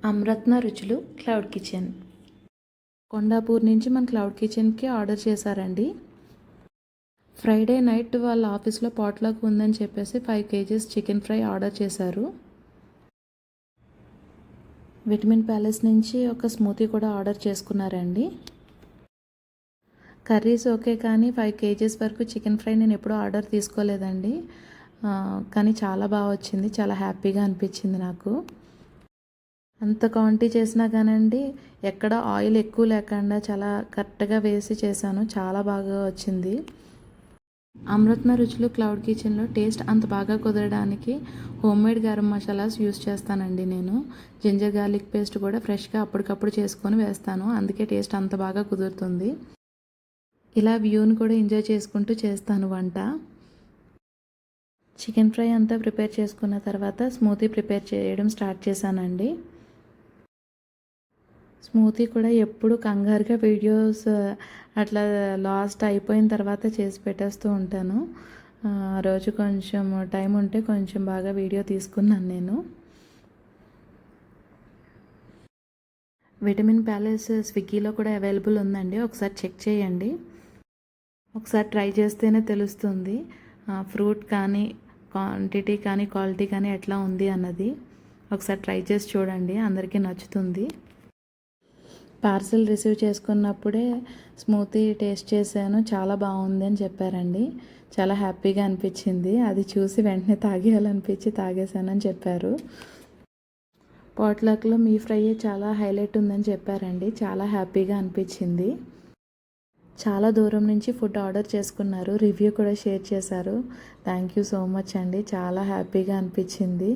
అమృత్న రుచులు cloud kitchen. Kondapur నుంచి మన క్లౌడ్ కిచెన్కి ఆర్డర్ చేశారండి. ఫ్రైడే నైట్ వాళ్ళ ఆఫీస్లో పాట్లాక్ ఉందని చెప్పేసి 5 kgs చికెన్ ఫ్రై ఆర్డర్ చేశారు. విటమిన్ ప్యాలెస్ నుంచి ఒక స్మూతీ కూడా ఆర్డర్ చేసుకున్నారండి. కర్రీస్ ఓకే, కానీ 5 kgs వరకు చికెన్ ఫ్రై నేను ఎప్పుడూ ఆర్డర్ తీసుకోలేదండి. కానీ చాలా బాగా వచ్చింది, చాలా హ్యాపీగా అనిపించింది నాకు. అంత క్వాంటిటీ చేసినా కానండి ఎక్కడ ఆయిల్ ఎక్కువ లేకుండా చాలా కరెక్ట్గా వేసి చేశాను, చాలా బాగా వచ్చింది. అమృత్న రుచులు క్లౌడ్ కిచెన్లో టేస్ట్ అంత బాగా కుదరడానికి హోమ్మేడ్ గరం మసాలాస్ యూస్ చేస్తానండి. నేను జింజర్ గార్లిక్ పేస్ట్ కూడా ఫ్రెష్గా అప్పటికప్పుడు చేసుకొని వేస్తాను, అందుకే టేస్ట్ అంత బాగా కుదురుతుంది. ఇలా వ్యూని కూడా ఎంజాయ్ చేసుకుంటూ చేస్తాను వంట. చికెన్ ఫ్రై అంతా ప్రిపేర్ చేసుకున్న తర్వాత స్మూతీ ప్రిపేర్ చేయడం స్టార్ట్ చేశానండి. స్మూతీ కూడా ఎప్పుడు కంగారుగా వీడియోస్ అట్లా లాస్ట్ అయిపోయిన తర్వాత చేసి పెట్టేస్తూ ఉంటాను. రోజు కొంచెం టైం ఉంటే కొంచెం బాగా వీడియో తీసుకున్నాను నేను. విటమిన్ ప్యాలెస్ స్విగ్గీలో కూడా అవైలబుల్ ఉందండి, ఒకసారి చెక్ చేయండి. ఒకసారి ట్రై చేస్తేనే తెలుస్తుంది ఫ్రూట్ కానీ క్వాంటిటీ కానీ క్వాలిటీ కానీ ఎట్లా ఉంది అన్నది. ఒకసారి ట్రై చేసి చూడండి, అందరికీ నచ్చుతుంది. పార్సిల్ రిసీవ్ చేసుకున్నప్పుడే స్మూతీ టేస్ట్ చేశాను, చాలా బాగుంది అని చెప్పారండి. చాలా హ్యాపీగా అనిపించింది, అది చూసి వెంటనే తాగేయాలనిపించి తాగేశానని చెప్పారు. పాట్లాక్లో మీ ఫ్రై చాలా హైలైట్ ఉందని చెప్పారండి, చాలా హ్యాపీగా అనిపించింది. చాలా దూరం నుంచి ఫుడ్ ఆర్డర్ చేసుకున్నారు, రివ్యూ కూడా షేర్ చేశారు. థ్యాంక్ యూ సో మచ్ అండి, చాలా హ్యాపీగా అనిపించింది.